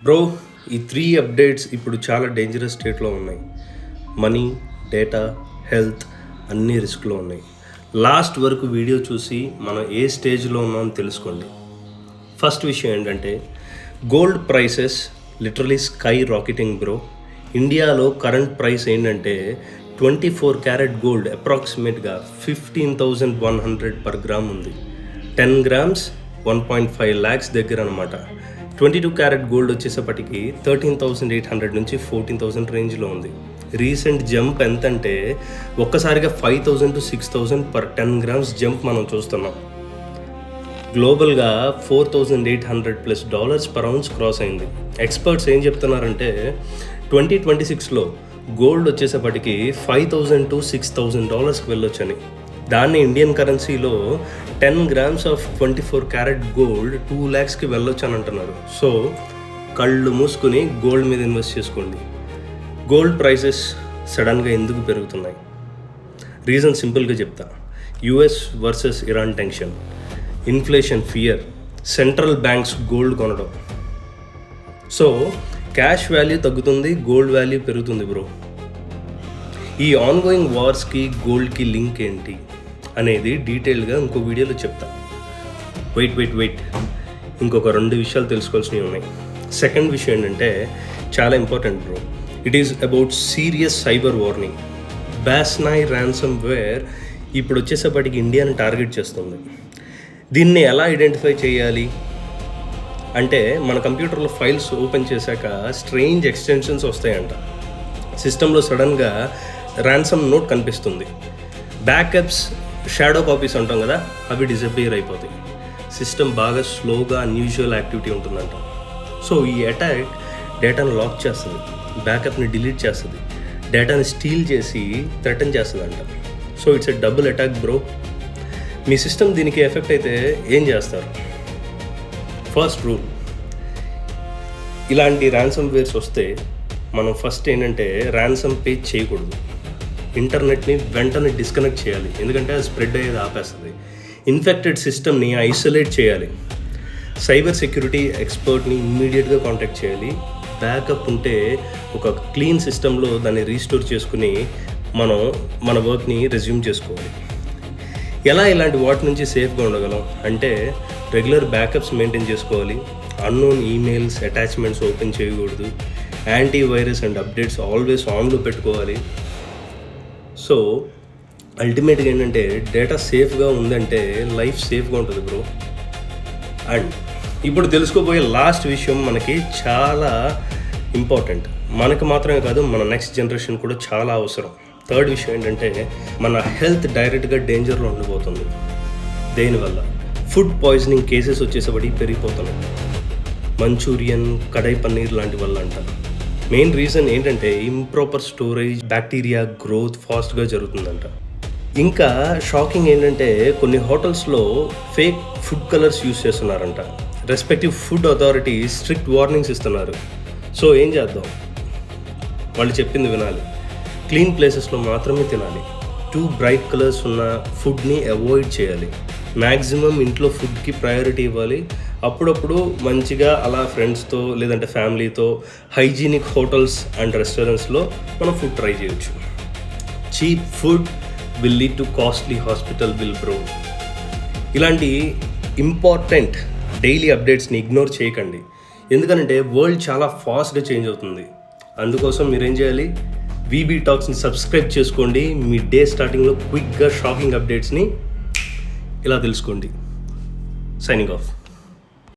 Bro, ఈ 3 updates ఇప్పుడు చాలా డేంజరస్ స్టేట్లో ఉన్నాయి. మనీ, డేటా, హెల్త్ అన్నీ రిస్క్లో ఉన్నాయి. లాస్ట్ వరకు వీడియో చూసి మనం ఏ స్టేజ్లో ఉన్నామో తెలుసుకోండి. ఫస్ట్ విషయం ఏంటంటే gold prices literally sky rocketing bro. ఇండియాలో కరెంట్ ప్రైస్ ఏంటంటే 24 క్యారెట్ గోల్డ్ అప్రాక్సిమేట్గా 15,100 పర్ గ్రామ్ ఉంది. 10 గ్రామ్స్ 1.5 lakhs దగ్గర అనమాట. 22 క్యారెట్ గోల్డ్ వచ్చేసప్పటికి 13,800 నుంచి 14,000 రేంజ్లో ఉంది. రీసెంట్ జంప్ ఎంత అంటే ఒక్కసారిగా 5,000 to 6,000 పర్ 10 గ్రామ్స్ జంప్ మనం చూస్తున్నాం. గ్లోబల్గా $4,800+ పర్ ఔన్స్ క్రాస్ అయింది. ఎక్స్పర్ట్స్ ఏం చెప్తున్నారంటే 2026లో గోల్డ్ వచ్చేసప్పటికి $5,000 to $6,000 వెళ్ళొచ్చని. దాన్ని ఇండియన్ కరెన్సీలో 10 గ్రామ్స్ ఆఫ్ 24 క్యారెట్ గోల్డ్ 2 lakhsకి వెళ్ళొచ్చు అని అంటున్నారు. సో కళ్ళు మూసుకుని గోల్డ్ మీద ఇన్వెస్ట్ చేసుకోండి. గోల్డ్ ప్రైసెస్ సడన్గా ఎందుకు పెరుగుతున్నాయి? రీజన్ సింపుల్గా చెప్తా. US versus Iran tension, inflation fear, central banks gold కొనడం. సో క్యాష్ వాల్యూ తగ్గుతుంది, గోల్డ్ వాల్యూ పెరుగుతుంది బ్రో. ఈ ఆన్గోయింగ్ వార్స్కి గోల్డ్కి లింక్ ఏంటి అనేది డీటెయిల్గా ఇంకో వీడియోలో చెప్తా. వెయిట్ ఇంకొక 2 విషయాలు తెలుసుకోవాల్సినవి ఉన్నాయి. సెకండ్ విషయం ఏంటంటే చాలా important bro. It is about serious cyber warning. బ్యాస్నాయ్ ర్యాన్సమ్ వేర్ ఇప్పుడు వచ్చేసప్పటికి ఇండియాని టార్గెట్ చేస్తుంది. దీన్ని ఎలా ఐడెంటిఫై చేయాలి అంటే మన కంప్యూటర్లో ఫైల్స్ ఓపెన్ చేశాక స్ట్రేంజ్ ఎక్స్టెన్షన్స్ వస్తాయంట. సిస్టంలో సడన్గా ర్యాన్సమ్ నోట్ కనిపిస్తుంది. బ్యాకప్స్, షాడో కాపీస్ అంటాం కదా, అవి డిసపియర్ అయిపోతాయి. సిస్టమ్ బాగా స్లోగా అన్యూజువల్ యాక్టివిటీ ఉంటుందంట. సో ఈ అటాక్ డేటాను లాక్ చేస్తుంది, బ్యాకప్ని డిలీట్ చేస్తుంది, డేటాని స్టీల్ చేసి థ్రెటన్ చేస్తుంది అంట. So it's a double attack bro. Me system దీనికి ఎఫెక్ట్ అయితే ఏం చేస్తారు? ఫస్ట్ రూల్, ఇలాంటి ర్యాన్సమ్ వేర్స్ వస్తే మనం ఫస్ట్ ఏంటంటే ర్యాన్సమ్ పే చేయకూడదు. ఇంటర్నెట్ని వెంటనే డిస్కనెక్ట్ చేయాలి, ఎందుకంటే అది స్ప్రెడ్ అయ్యేది ఆపేస్తుంది. ఇన్ఫెక్టెడ్ సిస్టమ్ని ఐసోలేట్ చేయాలి. సైబర్ సెక్యూరిటీ ఎక్స్పర్ట్ని ఇమ్మీడియట్గా కాంటాక్ట్ చేయాలి. బ్యాకప్ ఉంటే ఒక క్లీన్ సిస్టంలో దాన్ని రీస్టోర్ చేసుకుని మనం మన వర్క్ని రెజ్యూమ్ చేసుకోవాలి. ఎలా ఇలాంటి వాటి నుంచి సేఫ్గా ఉండగలం అంటే రెగ్యులర్ బ్యాకప్స్ మెయింటైన్ చేసుకోవాలి. అన్నోన్ ఈమెయిల్స్, అటాచ్మెంట్స్ ఓపెన్ చేయకూడదు. యాంటీవైరస్ అండ్ అప్డేట్స్ ఆల్వేస్ ఆన్లో పెట్టుకోవాలి. సో అల్టిమేట్గా ఏంటంటే డేటా సేఫ్గా ఉందంటే లైఫ్ సేఫ్గా ఉంటుంది బ్రో. అండ్ ఇప్పుడు తెలుసుకోబోయే లాస్ట్ విషయం మనకి చాలా ఇంపార్టెంట్. మనకు మాత్రమే కాదు, మన నెక్స్ట్ జనరేషన్ కూడా చాలా అవసరం. థర్డ్ విషయం ఏంటంటే మన హెల్త్ డైరెక్ట్గా డేంజర్లో ఉండిపోతుంది. దేనివల్ల? ఫుడ్ పాయిజనింగ్ కేసెస్ వచ్చేసరికి పెరిగిపోతున్నాయి. మంచూరియన్, కడాయి పన్నీర్ లాంటి వల్ల అంట. మెయిన్ రీజన్ ఏంటంటే ఇంప్రాపర్ స్టోరేజ్, బ్యాక్టీరియా గ్రోత్ ఫాస్ట్గా జరుగుతుందంట. ఇంకా షాకింగ్ ఏంటంటే కొన్ని హోటల్స్లో ఫేక్ ఫుడ్ కలర్స్ యూస్ చేస్తున్నారంట. Respective food authority strict warnings ఇస్తున్నారు. సో ఏం చేద్దాం? వాళ్ళు చెప్పింది వినాలి. క్లీన్ ప్లేసెస్లో మాత్రమే తినాలి. టూ బ్రైట్ కలర్స్ ఉన్న ఫుడ్ని అవాయిడ్ చేయాలి. మ్యాక్సిమం ఇంట్లో ఫుడ్కి ప్రయారిటీ ఇవ్వాలి. అప్పుడప్పుడు మంచిగా అలా ఫ్రెండ్స్తో లేదంటే ఫ్యామిలీతో హైజీనిక్ హోటల్స్ అండ్ రెస్టారెంట్స్లో మనం ఫుడ్ ట్రై చేయొచ్చు. Cheap food will lead to costly hospital bill bro. ఇలాంటి ఇంపార్టెంట్ డైలీ అప్డేట్స్ని ఇగ్నోర్ చేయకండి, ఎందుకంటే వరల్డ్ చాలా ఫాస్ట్గా చేంజ్ అవుతుంది. అందుకోసం మీరేం చేయాలి? వీబీ టాక్స్ని సబ్స్క్రైబ్ చేసుకోండి. మీ డే స్టార్టింగ్లో క్విక్గా షాకింగ్ అప్డేట్స్ని ఇలా తెలుసుకోండి. Signing off.